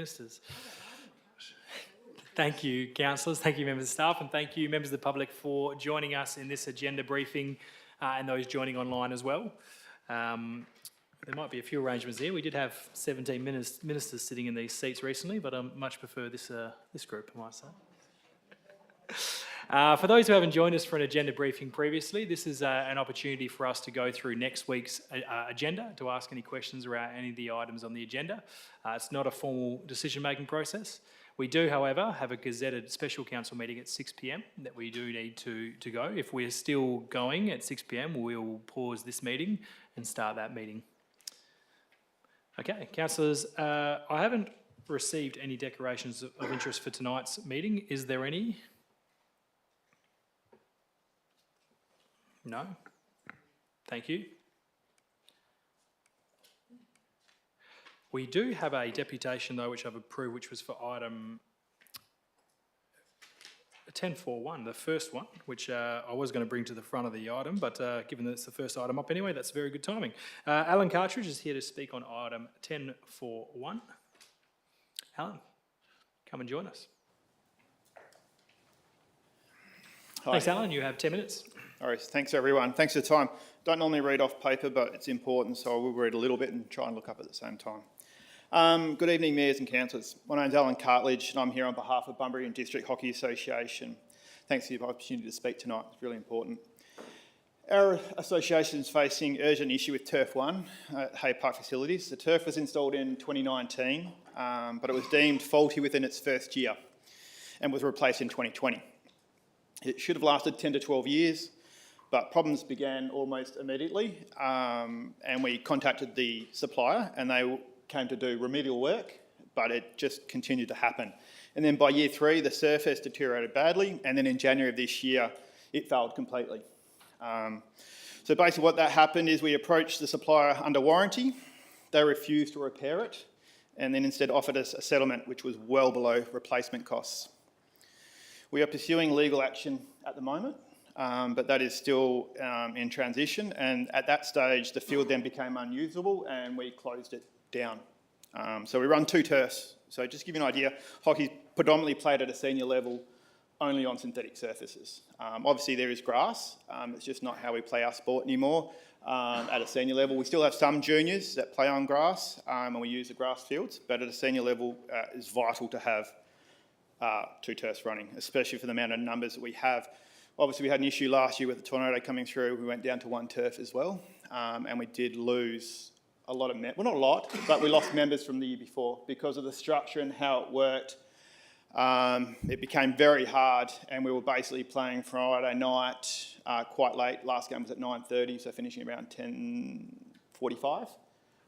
ministers. Thank you, councillors. Thank you, members of staff, and thank you, members of the public, for joining us in this agenda briefing and those joining online as well. There might be a few arrangements here. We did have 17 ministers sitting in these seats recently, but I much prefer this group, I might say. For those who haven't joined us for an agenda briefing previously, this is an opportunity for us to go through next week's agenda, to ask any questions around any of the items on the agenda. It's not a formal decision-making process. We do, however, have a gazetted special council meeting at 6 p.m. that we do need to go. If we're still going at 6 p.m, we'll pause this meeting and start that meeting. Okay, councillors, I haven't received any declarations of interest for tonight's meeting. Is there any? No? Thank you. We do have a deputation, though, which I've approved, which was for item 10.4.1, the first one, which I was going to bring to the front of the item, but given that it's the first item up anyway, that's very good timing. Alan Cartridge is here to speak on item 10.4.1. Alan, come and join us. Hi. Thanks, Alan. You have 10 minutes. All right, thanks everyone. Thanks for the time. Don't normally read off paper, but it's important, so I will read a little bit and try and look up at the same time. Good evening, mayors and councillors. My name's Alan Cartledge, and I'm here on behalf of Bunbury and District Hockey Association. Thanks for the opportunity to speak tonight. It's really important. Our association is facing urgent issue with Turf 1 at Hay Park facilities. The turf was installed in 2019, but it was deemed faulty within its first year and was replaced in 2020. It should have lasted 10 to 12 years, but problems began almost immediately, and we contacted the supplier and they came to do remedial work, but it just continued to happen. And then by year 3, the surface deteriorated badly, and then in January of this year, it failed completely. So basically what that happened is we approached the supplier under warranty. They refused to repair it, and then instead offered us a settlement which was well below replacement costs. We are pursuing legal action at the moment, but that is still in transition, and at that stage the field then became unusable and we closed it down. So we run 2 turfs. So just to give you an idea, hockey's predominantly played at a senior level only on synthetic surfaces. Obviously there is grass, it's just not how we play our sport anymore at a senior level. We still have some juniors that play on grass and we use the grass fields, but at a senior level it's vital to have 2 turfs running, especially for the amount of numbers that we have. Obviously we had an issue last year with the tornado coming through. We went down to 1 turf as well, and we did lose a lot of well, not a lot, but we lost members from the year before because of the structure and how it worked. It became very hard, and we were basically playing Friday night quite late. Last game was at 9:30, so finishing around 10:45.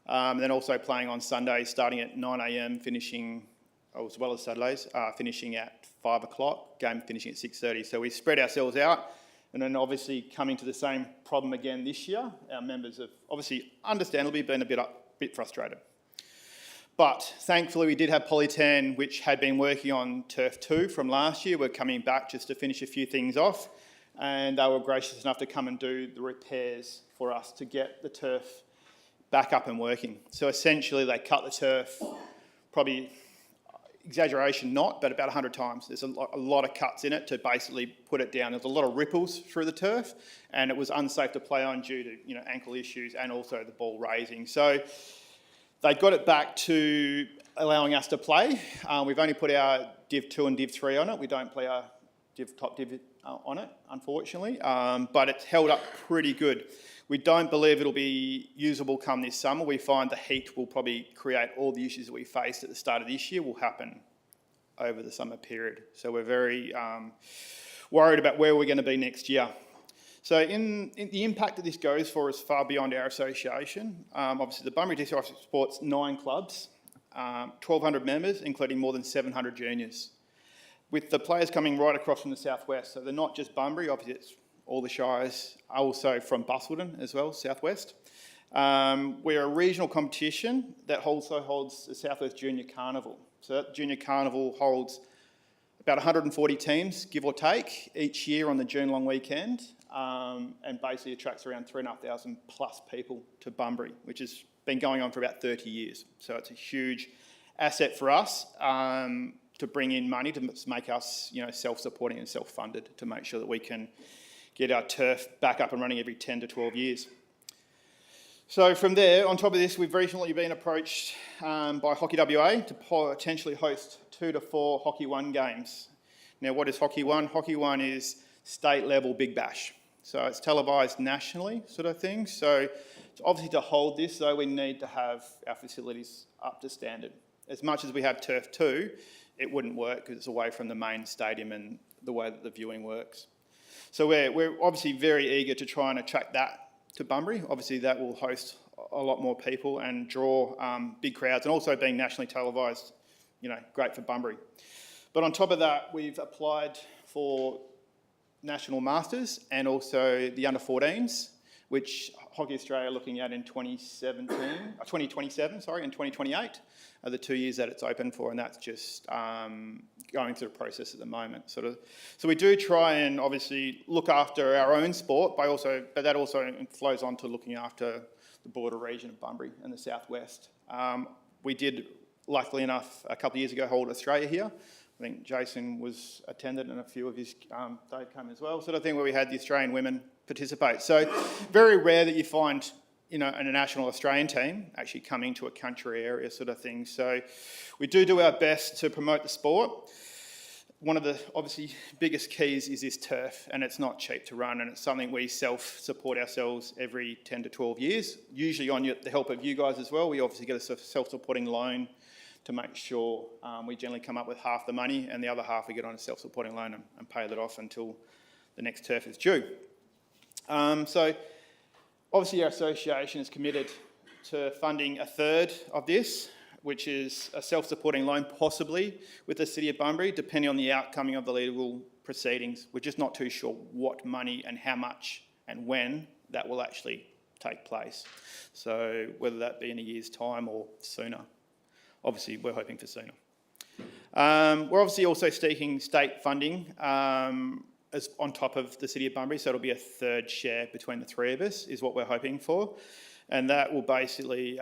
And then also playing on Sundays, starting at 9 a.m, finishing, as well as Saturdays, finishing at 5 o'clock, game finishing at 6:30. So we spread ourselves out, and then obviously coming to the same problem again this year. Our members have obviously understandably been a bit frustrated. But thankfully we did have Polytan, which had been working on Turf 2 from last year. We're coming back just to finish a few things off, and they were gracious enough to come and do the repairs for us to get the turf back up and working. So essentially they cut the turf, probably, exaggeration not, but about 100 times. There's a lot of cuts in it to basically put it down. There's a lot of ripples through the turf, and it was unsafe to play on due to ankle issues and also the ball raising. So they got it back to allowing us to play. We've only put our Div 2 and Div 3 on it. We don't play our top Div on it, unfortunately, but it's held up pretty good. We don't believe it'll be usable come this summer. We find the heat will probably create all the issues that we faced at the start of this year will happen over the summer period. So we're very worried about where we're going to be next year. So in the impact that this goes for is far beyond our association. Obviously the Bunbury District supports 9 clubs, 1,200 members, including more than 700 juniors, with the players coming right across from the southwest. So they're not just Bunbury, obviously it's all the shires, also from Busselton as well, southwest. We're a regional competition that also holds the Southwest Junior Carnival. So that Junior Carnival holds about 140 teams, give or take, each year on the June long weekend, and basically attracts around 3,500 plus people to Bunbury, which has been going on for about 30 years. So it's a huge asset for us to bring in money to make us, self-supporting and self-funded to make sure that we can get our turf back up and running every 10 to 12 years. So from there, on top of this, we've recently been approached by Hockey WA to potentially host 2 to 4 Hockey One games. Now, what is Hockey One? Hockey One is state-level Big Bash. So it's televised nationally, sort of thing. So obviously to hold this, though, we need to have our facilities up to standard. As much as we have Turf 2, it wouldn't work because it's away from the main stadium and the way that the viewing works. So we're obviously very eager to try and attract that to Bunbury. Obviously that will host a lot more people and draw big crowds, and also being nationally televised, great for Bunbury. But on top of that, we've applied for National Masters and also the under-14s, which Hockey Australia are looking at in 2027 and 2028 are the 2 years that it's open for, and that's just going through the process at the moment. So we do try and obviously look after our own sport, but that also flows on to looking after the border region of Bunbury and the southwest. We did, luckily enough, a couple of years ago, hold Australia here. I think Jason was attended and a few of his, they came as well, sort of thing, where we had the Australian women participate. So very rare that you find, a national Australian team actually coming to a country area sort of thing. So we do our best to promote the sport. One of the obviously biggest keys is this turf, and it's not cheap to run, and it's something we self-support ourselves every 10 to 12 years, usually on the help of you guys as well. We obviously get a self-supporting loan to make sure we generally come up with half the money, and the other half we get on a self-supporting loan and pay that off until the next turf is due. So obviously our association is committed to funding a third of this, which is a self-supporting loan, possibly with the City of Bunbury, depending on the outcome of the legal proceedings. We're just not too sure what money and how much and when that will actually take place. So whether that be in a year's time or sooner. Obviously, we're hoping for sooner. We're obviously also seeking state funding as on top of the City of Bunbury, so it'll be a third share between the three of us, is what we're hoping for. And that will basically,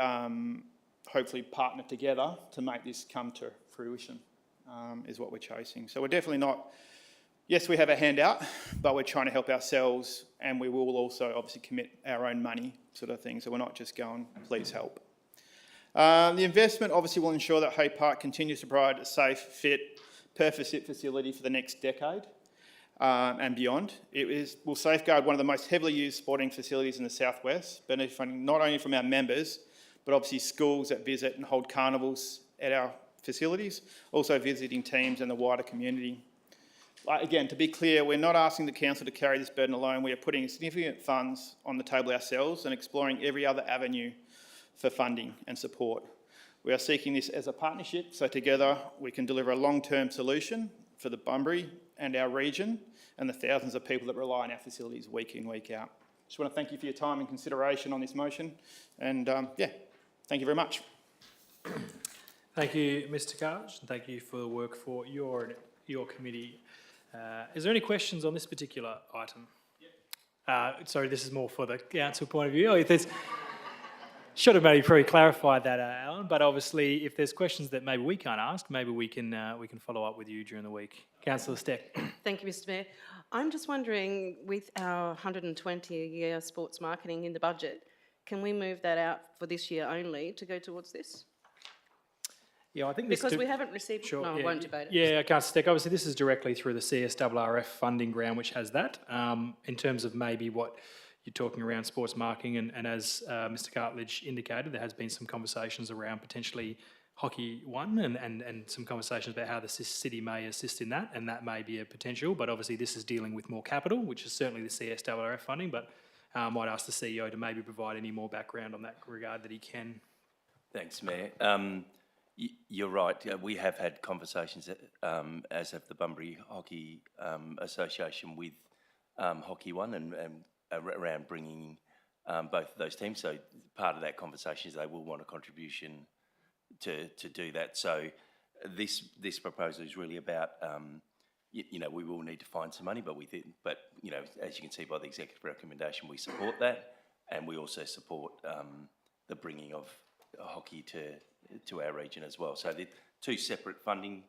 hopefully, partner together to make this come to fruition, is what we're chasing. So we're definitely not, yes, we have a handout, but we're trying to help ourselves, and we will also obviously commit our own money, sort of thing. So we're not just going, please help. The investment obviously will ensure that Hay Park continues to provide a safe, fit, purpose-fit facility for the next decade and beyond. Will safeguard one of the most heavily used sporting facilities in the southwest, benefiting not only from our members, but obviously schools that visit and hold carnivals at our facilities, also visiting teams and the wider community. Again, to be clear, we're not asking the council to carry this burden alone. We are putting significant funds on the table ourselves and exploring every other avenue for funding and support. We are seeking this as a partnership, so together we can deliver a long-term solution for the Bunbury and our region and the thousands of people that rely on our facilities week in, week out. Just want to thank you for your time and consideration on this motion, and thank you very much. Thank you, Mr. Cartledge, and thank you for the work for your committee. Is there any questions on this particular item? Sorry, this is more for the council point of view. If there's should have maybe probably clarified that, Alan. But obviously, if there's questions that maybe we can't ask, maybe we can follow up with you during the week. Councillor Steck. Thank you, Mr. Mayor. I'm just wondering, with our 120 a year sports marketing in the budget, can we move that out for this year only to go towards this? Yeah, I think this because we haven't received. Sure, no, yeah, I won't debate it. Yeah, Councillor Steck. Obviously, this is directly through the CSRRF funding ground, which has that. In terms of maybe what you're talking around sports marketing, and as Mr. Cartledge indicated, there has been some conversations around potentially Hockey One and some conversations about how the city may assist in that, and that may be a potential. But obviously, this is dealing with more capital, which is certainly the CSRRF funding. But I might ask the CEO to maybe provide any more background on that regard that he can. Thanks, Mayor. You're right. We have had conversations, as have the Bunbury Hockey Association, with Hockey One and around bringing both of those teams. So part of that conversation is they will want a contribution to do that. So this proposal is really about, we will need to find some money, but as you can see by the executive recommendation, we support that, and we also support the bringing of hockey to to our region as well. So they're two separate funding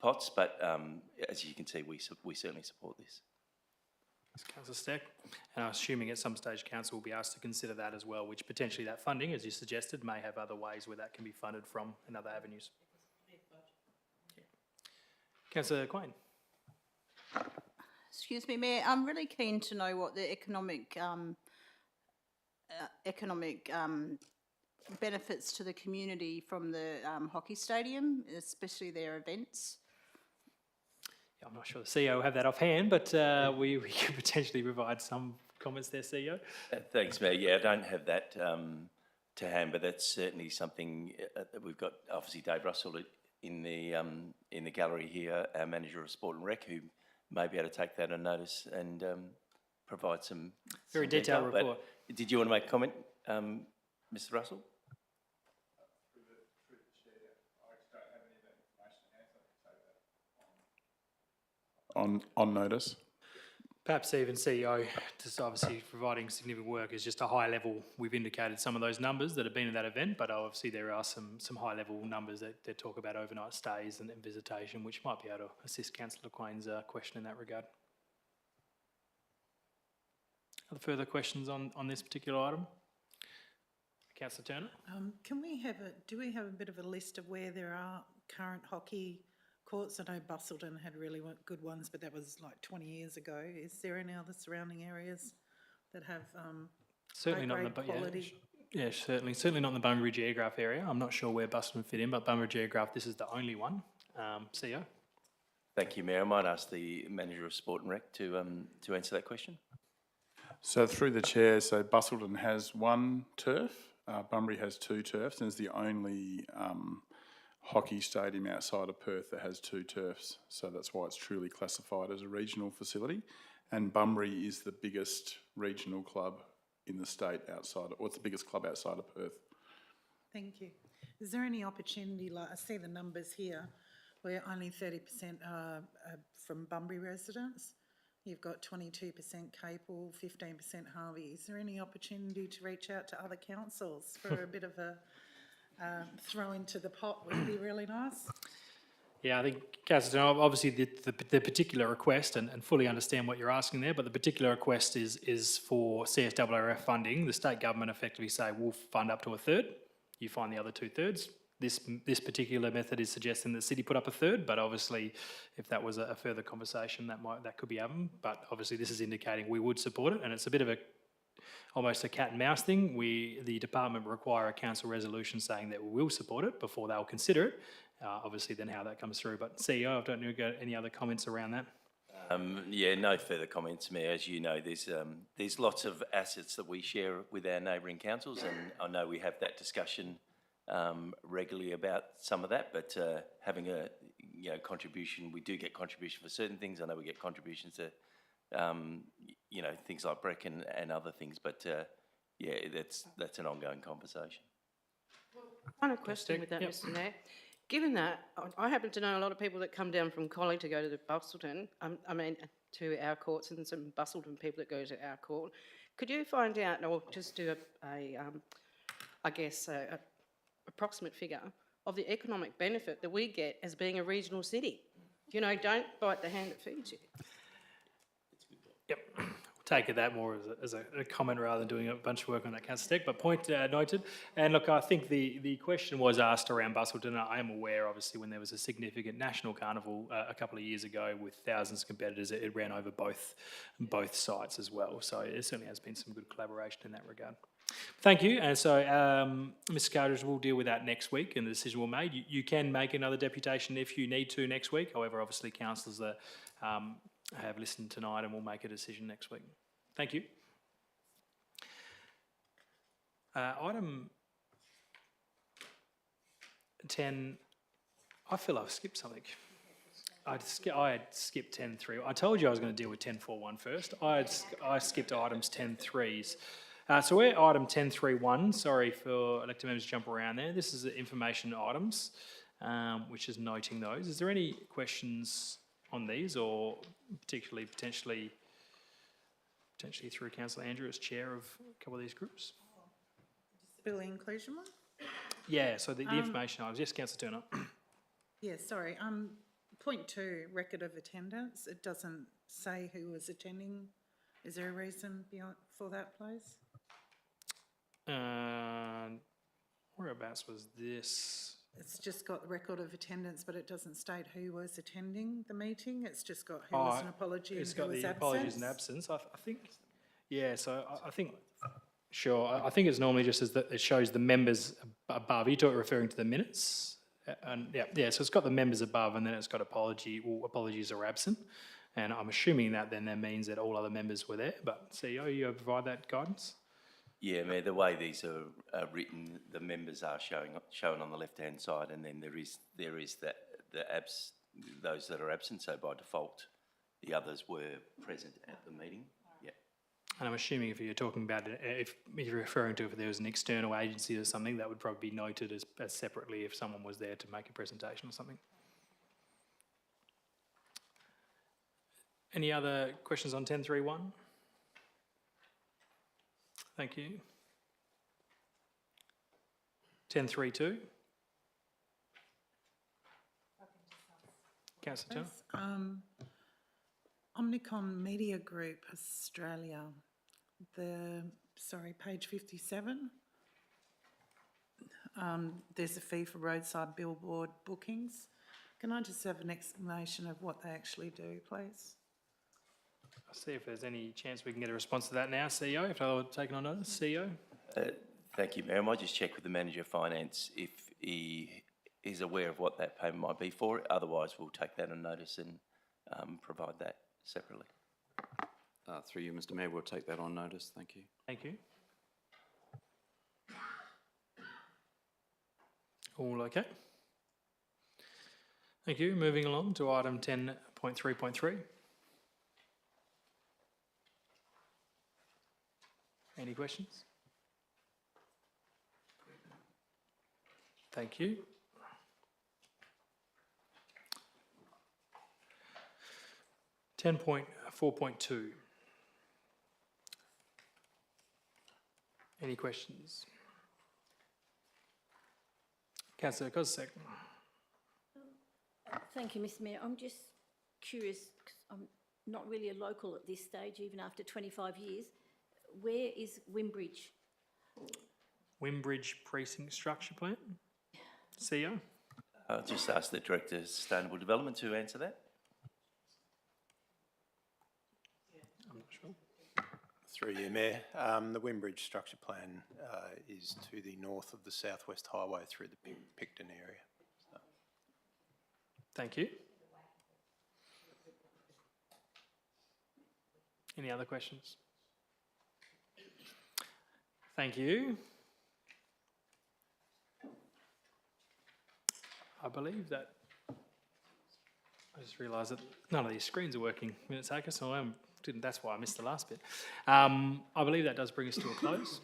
pots, but as you can see, we certainly support this. Councillor Steck, and I'm assuming at some stage council will be asked to consider that as well, which potentially that funding, as you suggested, may have other ways where that can be funded from and other avenues. Yeah. Councillor Quain. Excuse me, Mayor, I'm really keen to know what the economic benefits to the community from the hockey stadium, especially their events. Yeah, I'm not sure the CEO will have that offhand, but we could potentially provide some comments there, CEO. Thanks, Mayor. Yeah, I don't have that to hand, but that's certainly something that we've got. Obviously, Dave Russell in the gallery here, our manager of Sport and Rec, who may be able to take that on notice and provide some Very some detailed detail. report. But did you want to make a comment, Mr. Russell? On notice. Perhaps even CEO, just obviously providing significant work is just a high level. We've indicated some of those numbers that have been at that event, but obviously there are some high level numbers that talk about overnight stays and visitation, which might be able to assist Councillor Quain's question in that regard. Other further questions on this particular item? Councillor Turner? Do we have a bit of a list of where there are current hockey courts? I know Bustleton had really good ones, but that was like 20 years ago. Is there any other surrounding areas that have Certainly not in the quality? yeah, certainly not in the Bunbury Geograph area. I'm not sure where Bustleton fit in, but Bunbury Geograph, this is the only one. CEO? Thank you, Mayor. I might ask the manager of Sport and Rec to answer that question. So through the chair, so Bustleton has one turf, Bunbury has two turfs, and is the only hockey stadium outside of Perth that has two turfs. So that's why it's truly classified as a regional facility. And Bunbury is the biggest regional club in the state outside, or it's the biggest club outside of Perth. Thank you. Is there any opportunity, like I see the numbers here, where only 30% are from Bunbury residents? You've got 22% Capel, 15% Harvey. Is there any opportunity to reach out to other councils for a bit of a throw into the pot? Would be really nice. Yeah, I think, Councillor, obviously the particular request, and fully understand what you're asking there, but the particular request is for CSRRF funding. The state government effectively say we'll fund up to a third. You find the other 2/3. This particular method is suggesting the city put up a third, but obviously if that was a further conversation, that could be happening. But obviously this is indicating we would support it, and it's a bit of almost a cat and mouse thing. The department require a council resolution saying that we will support it before they'll consider it. Obviously then how that comes through. But CEO, I don't know if you've got any other comments around that. Yeah, no further comments, Mayor. As you know, there's lots of assets that we share with our neighbouring councils, and I know we have that discussion regularly about some of that, but having a contribution, we do get contribution for certain things. I know we get contributions to things like Breck and other things, but yeah, that's an ongoing conversation. Final question with that, Yep. Mr. Mayor. Given that, I happen to know a lot of people that come down from Collie to go to the Bustleton, to our courts, and some Bustleton people that go to our court. Could you find out, or just do a approximate figure of the economic benefit that we get as being a regional city? Don't bite the hand that feeds you. Yep, we'll take that more as a comment rather than doing a bunch of work on that, Councillor Steck, but point noted. And look, I think the question was asked around Bustleton. I am aware, obviously, when there was a significant national carnival a couple of years ago with thousands of competitors, it ran over both sites as well. So it certainly has been some good collaboration in that regard. Thank you. And so, Mr. Carters, we'll deal with that next week, and the decision will be made. You can make another deputation if you need to next week. However, obviously, councillors that have listened tonight and will make a decision next week. Thank you. Item 10, I feel I've skipped something. I had skipped 10.3. I told you I was going to deal with 10.4.1 first. I skipped items 10.3s. So we're item 10.3.1. Sorry for elected members to jump around there. This is the information items, which is noting those. Is there any questions on these, or potentially through Councillor Andrew as chair of a couple of these groups? Disability inclusion one? Yeah, so the information items, yes, councillor Turner. Yeah, sorry, point 2, record of attendance, it doesn't say who was attending. Is there a reason for that, please? Whereabouts was this? It's just got the record of attendance, but it doesn't state who was attending the meeting, it's just got who was an apology and It's who got was the absent. apologies and absence, I think. Yeah, so I think, sure, I think it's normally just as that it shows the members above. You're referring to the minutes? And yeah, so it's got the members above and then it's got apologies are absent. And I'm assuming that then that means that all other members were there, but CEO, you provide that guidance? Yeah, Mayor, the way these are written, the members are shown on the left-hand side, and then there is those that are absent, so by default, the others were present at the meeting. Yeah. And I'm assuming if you're talking about it, if you're referring to if there was an external agency or something, that would probably be noted as separately if someone was there to make a presentation or something. Any other questions on 10.3.1? Thank you. 10.3.2? Councillor Turner? Omnicom Media Group Australia, page 57. There's a fee for roadside billboard bookings. Can I just have an explanation of what they actually do, please? I'll see if there's any chance we can get a response to that now, CEO, if they're taken on notice. CEO? Thank you, Mayor. I might just check with the Manager of Finance if he is aware of what that payment might be for. Otherwise, we'll take that on notice and provide that separately. Through you, Mr Mayor, we'll take that on notice. Thank you. Thank you. All okay? Thank you. Moving along to item 10.3.3. Any questions? Thank you. Ten point 4.2. Any questions? Councillor Kozsek. Thank you, Mr Mayor. I'm just curious, because I'm not really a local at this stage, even after 25 years. Where is Wimbridge? Wimbridge Precinct Structure Plan? CEO? I'll just ask the Director of Sustainable Development to answer that. I'm not sure. Through you, Mayor. The Wimbridge Structure Plan is to the north of the Southwest Highway through the Picton area. Thank you. Any other questions? Thank you. I believe that, I just realised that none of these screens are working, Minute Taker, so that's why I missed the last bit. I believe that does bring us to a close.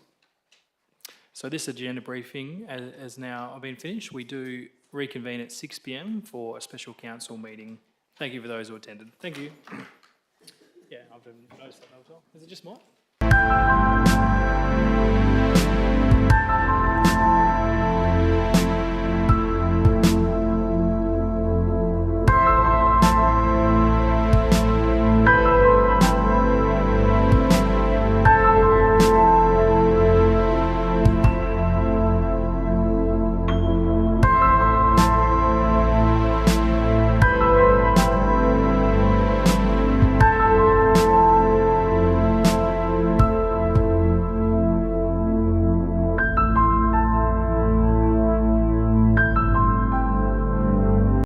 So this agenda briefing has now been finished. We do reconvene at 6 p.m. for a special council meeting. Thank you for those who attended. Thank you. Yeah, I've noticed that as well. Is it just mine?